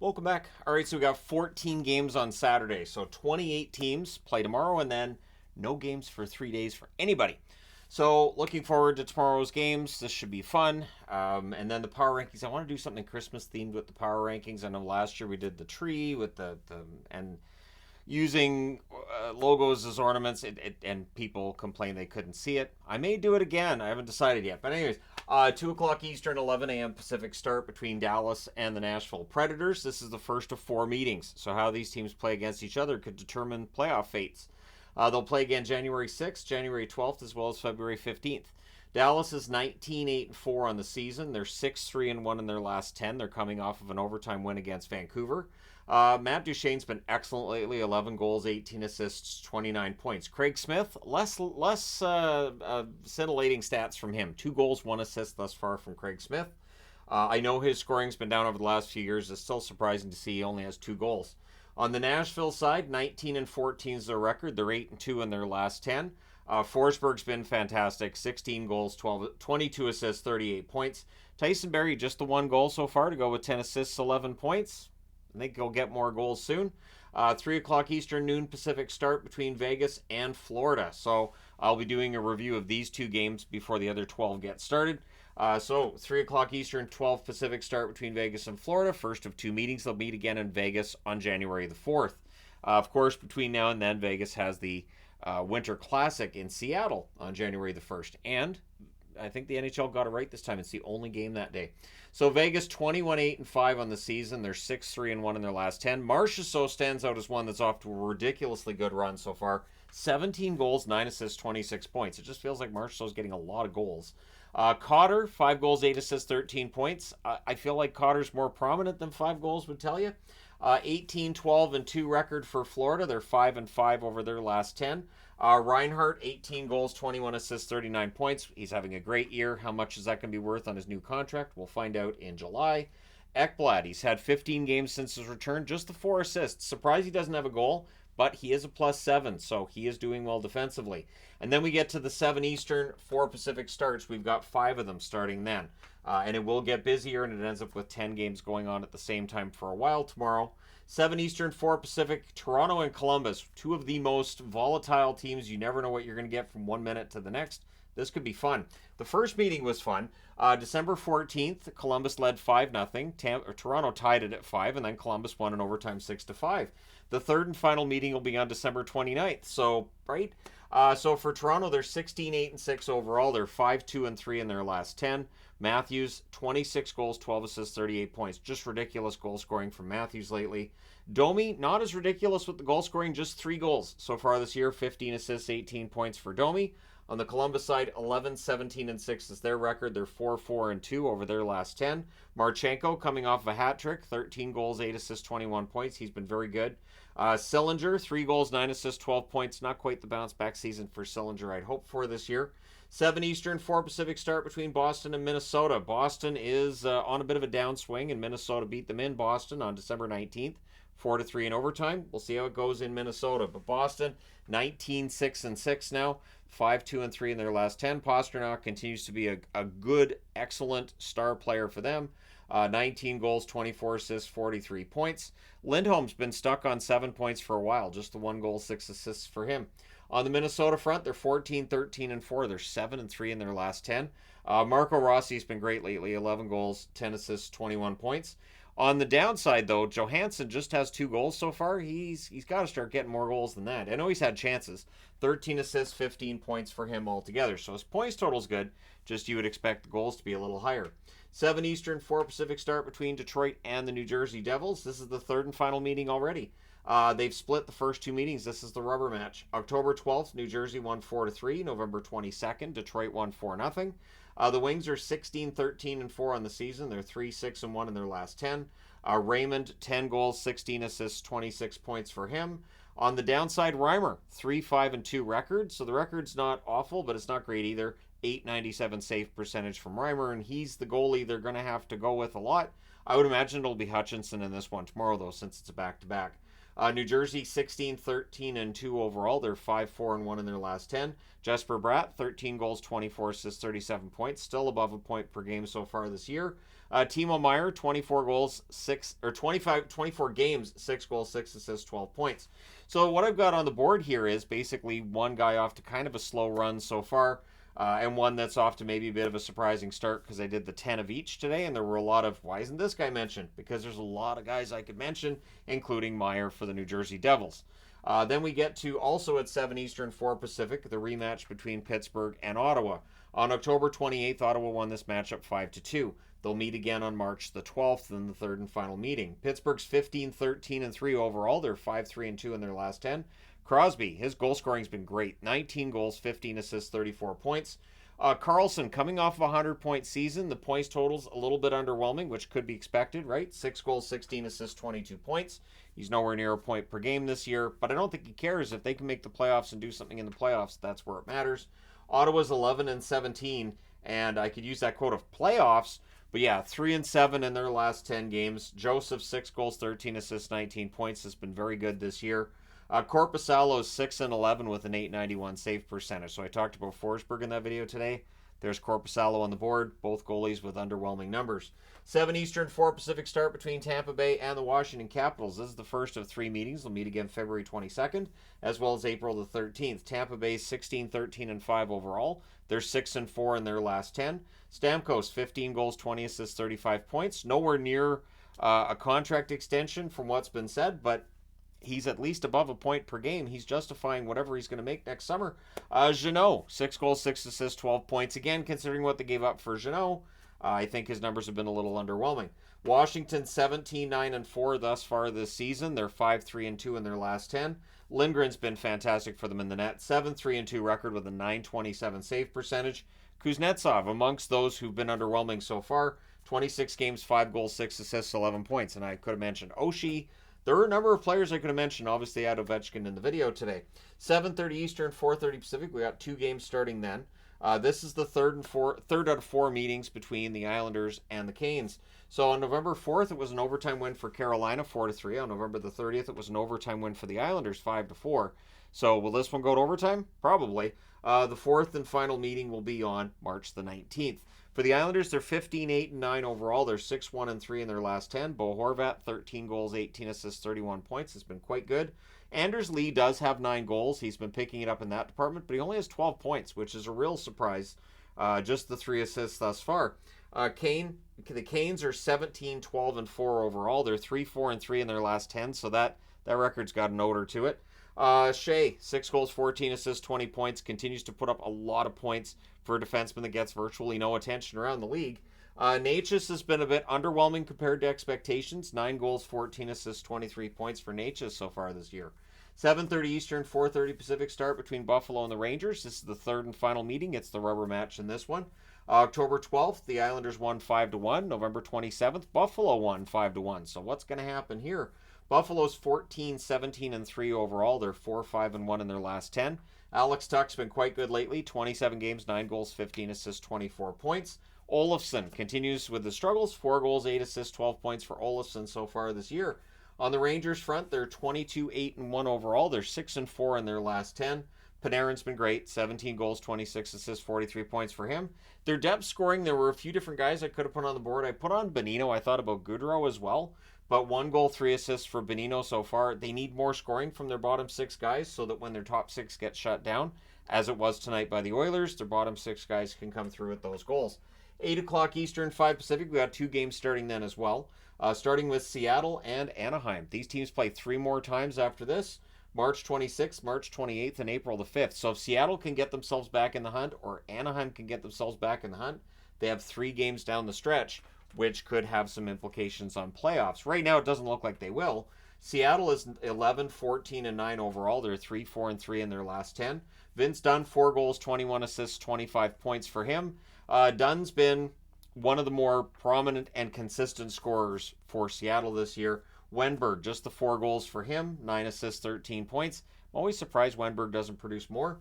Welcome back. All right, so we got 14 games on Saturday. So 28 teams play tomorrow, and then no games for 3 days for anybody. So looking forward to tomorrow's games. This should be fun. And then the power rankings. I want to do something Christmas themed with the power rankings. I know last year we did the tree with the and using logos as ornaments, and people complained they couldn't see it. I may do it again. I haven't decided yet. But anyways, 2 o'clock Eastern, 11 a.m. Pacific start between Dallas and the Nashville Predators. This is the first of 4 meetings. So how these teams play against each other could determine playoff fates. They'll play again January 6th, January 12th, as well as February 15th. Dallas is 19-8-4 on the season. They're 6-3-1 in their last 10. They're coming off of an overtime win against Vancouver. Matt Duchene's been excellent lately. 11 goals, 18 assists, 29 points. Craig Smith, less scintillating stats from him. 2 goals, 1 assist thus far from Craig Smith. I know his scoring's been down over the last few years. It's still surprising to see he only has 2 goals. On the Nashville side, 19-14 is their record. They're 8-2 in their last 10. Forsberg's been fantastic. 16 goals, 22 assists, 38 points. Tyson Barrie, just the 1 goal so far to go with 10 assists, 11 points. I think he'll get more goals soon. 3 o'clock Eastern, noon Pacific start between Vegas and Florida. So I'll be doing a review of these 2 games before the other 12 get started. So 3 o'clock Eastern, 12 Pacific start between Vegas and Florida. First of 2 meetings. They'll meet again in Vegas on January the 4th. Of course, between now and then, Vegas has the Winter Classic in Seattle on January the 1st. And I think the NHL got it right this time. It's the only game that day. So Vegas 21-8-5 on the season. They're 6-3-1 in their last 10. Marchessault stands out as one that's off to a ridiculously good run so far. 17 goals, 9 assists, 26 points. It just feels like Marchessault's getting a lot of goals. Cotter, 5 goals, 8 assists, 13 points. I feel like Cotter's more prominent than 5 goals would tell you. 18-12-2 record for Florida. They're 5-5 over their last 10. Reinhart, 18 goals, 21 assists, 39 points. He's having a great year. How much is that going to be worth on his new contract? We'll find out in July. Ekblad, he's had 15 games since his return, just the 4 assists. Surprised he doesn't have a goal, but he is a +7, so he is doing well defensively. And then we get to the 7 Eastern, 4 Pacific starts. We've got 5 of them starting then. And it will get busier, and it ends up with 10 games going on at the same time for a while tomorrow. 7 Eastern, 4 Pacific, Toronto and Columbus, 2 of the most volatile teams. You never know what you're going to get from 1 minute to the next. This could be fun. The first meeting was fun. December 14th, Columbus led 5-0. Toronto tied it at 5, and then Columbus won in overtime 6-5. The third and final meeting will be on December 29th. So, right? So for Toronto, they're 16-8-6 overall. They're 5-2-3 in their last 10. Matthews, 26 goals, 12 assists, 38 points. Just ridiculous goal scoring from Matthews lately. Domi, not as ridiculous with the goal scoring, just 3 goals so far this year. 15 assists, 18 points for Domi. On the Columbus side, 11-17-6 is their record. They're 4-4-2 over their last 10. Marchenko coming off of a hat trick, 13 goals, 8 assists, 21 points. He's been very good. Sillinger, 3 goals, 9 assists, 12 points. Not quite the bounce back season for Sillinger I'd hoped for this year. 7 Eastern, 4 Pacific start between Boston and Minnesota. Boston is on a bit of a downswing, and Minnesota beat them in Boston on December 19th, 4-3 in overtime. We'll see how it goes in Minnesota. But Boston, 19-6-6 now, 5-2-3 in their last 10. Pastrnak continues to be a good, excellent star player for them. 19 goals, 24 assists, 43 points. Lindholm's been stuck on 7 points for a while. Just the 1 goal, 6 assists for him. On the Minnesota front, they're 14-13-4. They're 7-3 in their last 10. Marco Rossi's been great lately. 11 goals, 10 assists, 21 points. On the downside, though, Johansson just has 2 goals so far. He's got to start getting more goals than that. I know he's had chances. 13 assists, 15 points for him altogether. So his points total's good. Just you would expect the goals to be a little higher. 7 Eastern, 4 Pacific start between Detroit and the New Jersey Devils. This is the third and final meeting already. They've split the first 2 meetings. This is the rubber match. October 12th, New Jersey won 4-3. November 22nd, Detroit won 4-0. The Wings are 16-13-4 on the season. They're 3-6-1 in their last 10. Raymond, 10 goals, 16 assists, 26 points for him. On the downside, Reimer, 3-5-2 record. So the record's not awful, but it's not great either. 897 save percentage from Reimer, and he's the goalie they're going to have to go with a lot. I would imagine it'll be Hutchinson in this one tomorrow, though, since it's a back-to-back. New Jersey 16-13-2 overall. They're 5-4-1 in their last 10. Jesper Bratt, 13 goals, 24 assists, 37 points. Still above a point per game so far this year. Timo Meier, 24 goals, 24 games, 6 goals, 6 assists, 12 points. So what I've got on the board here is basically one guy off to kind of a slow run so far, and one that's off to maybe a bit of a surprising start because I did the 10 of each today, and there were a lot of, why isn't this guy mentioned? Because there's a lot of guys I could mention, including Meier for the New Jersey Devils. Then we get to also at 7 Eastern, 4 Pacific, the rematch between Pittsburgh and Ottawa. On October 28th, Ottawa won this matchup 5-2. They'll meet again on March the 12th in the third and final meeting. Pittsburgh's 15-13-3 overall. They're 5-3-2 in their last 10. Crosby, his goal scoring's been great. 19 goals, 15 assists, 34 points. Carlson, coming off of a 100-point season. The points total's a little bit underwhelming, which could be expected, right? 6 goals, 16 assists, 22 points. He's nowhere near a point per game this year, but I don't think he cares. If they can make the playoffs and do something in the playoffs, that's where it matters. Ottawa's 11-17, and I could use that quote of playoffs, but yeah, 3-7 in their last 10 games. Joseph, 6 goals, 13 assists, 19 points, has been very good this year. Korpisalo's 6-11 with an .891 save percentage. So I talked about Forsberg in that video today. There's Korpisalo on the board, both goalies with underwhelming numbers. 7 Eastern, 4 Pacific start between Tampa Bay and the Washington Capitals. This is the first of 3 meetings. They'll meet again February 22nd, as well as April the 13th. Tampa Bay 16-13-5 overall. They're 6-4 in their last 10. Stamkos, 15 goals, 20 assists, 35 points. Nowhere near a contract extension from what's been said, but he's at least above a point per game. He's justifying whatever he's going to make next summer. Jeannot, 6 goals, 6 assists, 12 points. Again, considering what they gave up for Jeannot, I think his numbers have been a little underwhelming. Washington 17-9-4 thus far this season. They're 5-3-2 in their last 10. Lindgren's been fantastic for them in the net. 7-3-2 record with a .927 save percentage. Kuznetsov, amongst those who've been underwhelming so far, 26 games, 5 goals, 6 assists, 11 points. And I could have mentioned Oshie. There are a number of players I could have mentioned. Obviously, I had Ovechkin in the video today. 7:30 Eastern, 4:30 Pacific. We got 2 games starting then. This is the third out of 4 meetings between the Islanders and the Canes. So on November 4th, it was an overtime win for Carolina, 4-3. On November the 30th, it was an overtime win for the Islanders, 5-4. So will this one go to overtime? Probably. The 4th and final meeting will be on March the 19th. For the Islanders, they're 15-8-9 overall. They're 6-1-3 in their last 10. Bo Horvat, 13 goals, 18 assists, 31 points. Has been quite good. Anders Lee does have 9 goals. He's been picking it up in that department, but he only has 12 points, which is a real surprise. Just the 3 assists thus far. The Canes are 17-12-4 overall. They're 3-4-3 in their last 10, so that record's got an odor to it. Shea, 6 goals, 14 assists, 20 points, continues to put up a lot of points for a defenseman that gets virtually no attention around the league. Necas has been a bit underwhelming compared to expectations. 9 goals, 14 assists, 23 points for Necas so far this year. 7:30 Eastern, 4:30 Pacific start between Buffalo and the Rangers. This is the third and final meeting. It's the rubber match in this one. October 12th, the Islanders won 5-1. November 27th, Buffalo won 5-1. So what's going to happen here? Buffalo's 14-17-3 overall. They're 4-5-1 in their last 10. Alex Tuch's been quite good lately. 27 games, 9 goals, 15 assists, 24 points. Olofsson continues with the struggles. 4 goals, 8 assists, 12 points for Olofsson so far this year. On the Rangers front, they're 22-8-1 overall. They're 6-4 in their last 10. Panarin's been great. 17 goals, 26 assists, 43 points for him. Their depth scoring, there were a few different guys I could have put on the board. I put on Bonino. I thought about Goudreau as well. But 1 goal, 3 assists for Bonino so far. They need more scoring from their bottom 6 guys so that when their top 6 get shut down, as it was tonight by the Oilers, their bottom 6 guys can come through with those goals. 8 o'clock Eastern, 5 Pacific. We got 2 games starting then as well. Starting with Seattle and Anaheim. These teams play 3 more times after this. March 26th, March 28th, and April the 5th. So if Seattle can get themselves back in the hunt or Anaheim can get themselves back in the hunt, they have 3 games down the stretch, which could have some implications on playoffs. Right now, it doesn't look like they will. Seattle is 11-14-9 overall. They're 3-4-3 in their last 10. Vince Dunn, 4 goals, 21 assists, 25 points for him. Dunn's been one of the more prominent and consistent scorers for Seattle this year. Wenberg, just the 4 goals for him, 9 assists, 13 points. I'm always surprised Wenberg doesn't produce more.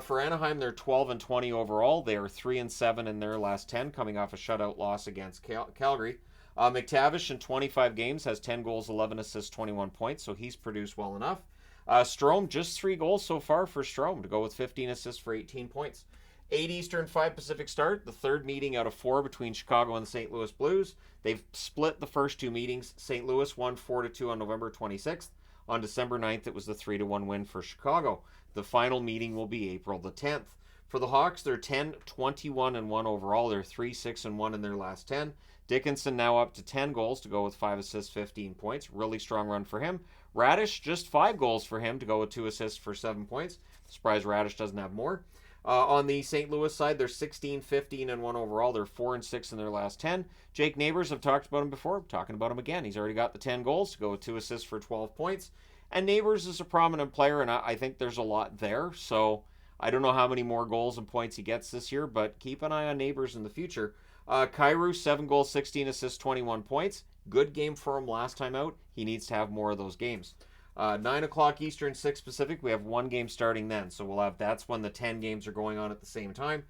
For Anaheim, they're 12-20 overall. They are 3-7 in their last 10, coming off a shutout loss against Calgary. McTavish in 25 games has 10 goals, 11 assists, 21 points, so he's produced well enough. Strome, just 3 goals so far for Strome to go with 15 assists for 18 points. 8 Eastern, 5 Pacific start. The third meeting out of 4 between Chicago and the St. Louis Blues. They've split the first 2 meetings. St. Louis won 4-2 on November 26th. On December 9th, it was the 3-1 win for Chicago. The final meeting will be April the 10th. For the Hawks, they're 10-21-1 overall. They're 3-6-1 in their last 10. Dickinson now up to 10 goals to go with 5 assists, 15 points. Really strong run for him. Radish, just 5 goals for him to go with 2 assists for 7 points. Surprised Radish doesn't have more. On the St. Louis side, they're 16-15-1 overall. They're 4-6 in their last 10. Jake Neighbors, I've talked about him before. I'm talking about him again. He's already got the 10 goals to go with 2 assists for 12 points. And Neighbors is a prominent player, and I think there's a lot there. So I don't know how many more goals and points he gets this year, but keep an eye on Neighbors in the future. Kyrou, 7 goals, 16 assists, 21 points. Good game for him last time out. He needs to have more of those games. 9 o'clock Eastern, 6 Pacific. We have 1 game starting then. So that's when the 10 games are going on at the same time.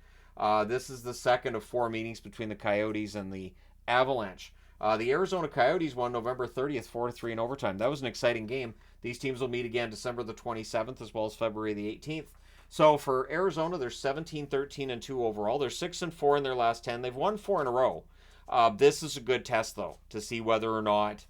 This is the second of 4 meetings between the Coyotes and the Avalanche. The Arizona Coyotes won November 30th, 4-3 in overtime. That was an exciting game. These teams will meet again December the 27th as well as February the 18th. So for Arizona, they're 17-13-2 overall. They're 6-4 in their last 10. They've won 4 in a row. This is a good test, though, to see whether or not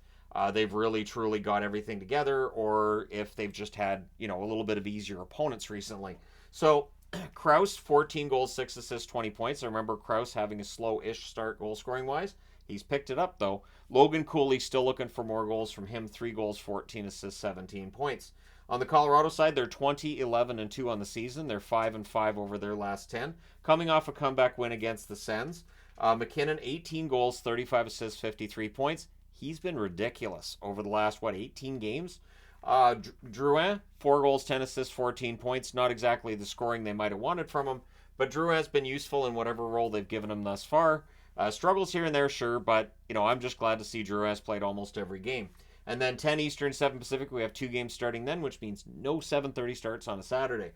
they've really, truly got everything together, or if they've just had, a little bit of easier opponents recently. So Krause, 14 goals, 6 assists, 20 points. I remember Krause having a slow-ish start goal-scoring-wise. He's picked it up, though. Logan Cooley still looking for more goals from him. 3 goals, 14 assists, 17 points. On the Colorado side, they're 20-11-2 on the season. They're 5-5 over their last 10, coming off a comeback win against the Sens. McKinnon, 18 goals, 35 assists, 53 points. He's been ridiculous over the last, 18 games? Drouin, 4 goals, 10 assists, 14 points. Not exactly the scoring they might have wanted from him, but Drouin's been useful in whatever role they've given him thus far. Struggles here and there, sure, but, I'm just glad to see Drouin's played almost every game. And then 10 Eastern, 7 Pacific, we have 2 games starting then, which means no 7:30 starts on a Saturday.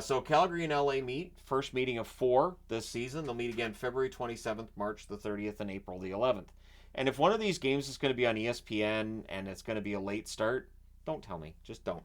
So Calgary and LA meet, first meeting of 4 this season. They'll meet again February 27th, March the 30th, and April the 11th. And if one of these games is going to be on ESPN and it's going to be a late start, don't tell me. Just don't.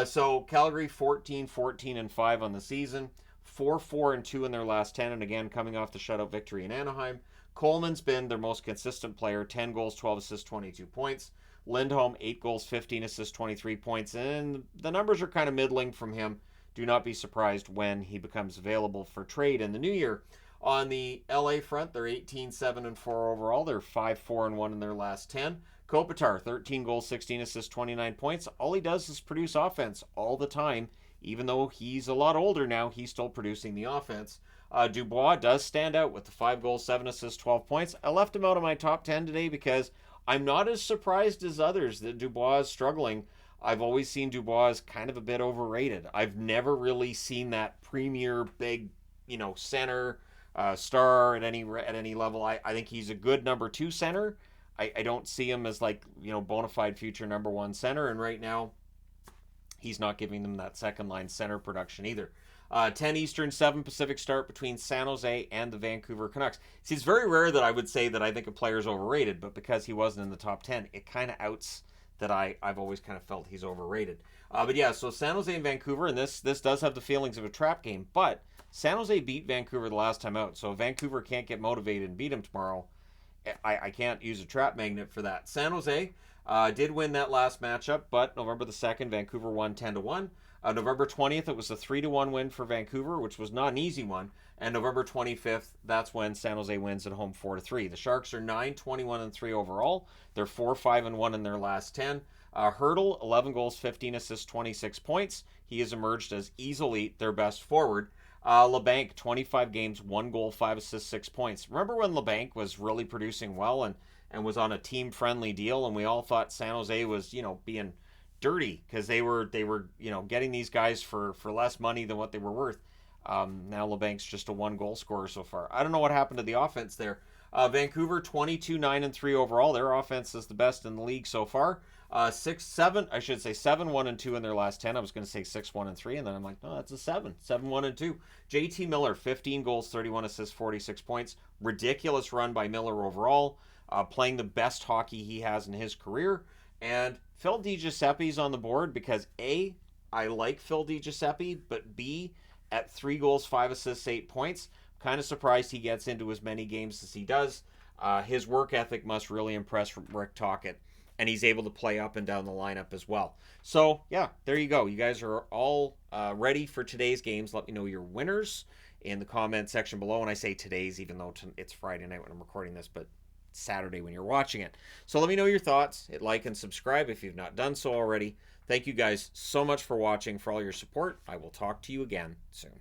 So Calgary 14-14-5 on the season, 4-4-2 in their last 10, and again coming off the shutout victory in Anaheim. Coleman's been their most consistent player, 10 goals, 12 assists, 22 points. Lindholm, 8 goals, 15 assists, 23 points, and the numbers are kind of middling from him. Do not be surprised when he becomes available for trade in the new year. On the LA front, they're 18-7-4 overall. They're 5-4-1 in their last 10. Kopitar, 13 goals, 16 assists, 29 points. All he does is produce offense all the time. Even though he's a lot older now, he's still producing the offense. Dubois does stand out with the 5 goals, 7 assists, 12 points. I left him out of my top 10 today because I'm not as surprised as others that Dubois is struggling. I've always seen Dubois as kind of a bit overrated. I've never really seen that premier big, center star at any level. I think he's a good number 2 center. I don't see him as bona fide future number 1 center, and right now he's not giving them that second line center production either. 10 Eastern, 7 Pacific start between San Jose and the Vancouver Canucks. See, it's very rare that I would say that I think a player's overrated, but because he wasn't in the top 10, it kind of outs that I've always kind of felt he's overrated. But yeah, so San Jose and Vancouver, and this does have the feelings of a trap game, but San Jose beat Vancouver the last time out, so if Vancouver can't get motivated and beat them tomorrow, I can't use a trap magnet for that. San Jose did win that last matchup, but November the 2nd, Vancouver won 10-1. November 20th, it was a 3-1 win for Vancouver, which was not an easy one. And November 25th, that's when San Jose wins at home 4-3. The Sharks are 9-21-3 overall. They're 4-5-1 in their last 10. Hertl, 11 goals, 15 assists, 26 points. He has emerged as easily their best forward. LeBanc, 25 games, 1 goal, 5 assists, 6 points. Remember when LeBanc was really producing well and was on a team-friendly deal, and we all thought San Jose was, being dirty because they were getting these guys for less money than what they were worth. Now LeBanc's just a 1 goal scorer so far. I don't know what happened to the offense there. Vancouver 22-9-3 overall. Their offense is the best in the league so far. 7-1-2 in their last 10. I was going to say 6-1-3, and then I'm like, no, that's a 7-1-2. JT Miller, 15 goals, 31 assists, 46 points. Ridiculous run by Miller overall, playing the best hockey he has in his career. And Phil DiGiuseppe's on the board because A, I like Phil DiGiuseppe, but B, at 3 goals, 5 assists, 8 points. Kind of surprised he gets into as many games as he does. His work ethic must really impress Rick Tocchet, and he's able to play up and down the lineup as well. So, yeah, there you go. You guys are all ready for today's games. Let me know your winners in the comment section below. And I say today's, even though it's Friday night when I'm recording this, but Saturday when you're watching it. So let me know your thoughts. Hit like and subscribe if you've not done so already. Thank you guys so much for watching, for all your support. I will talk to you again soon.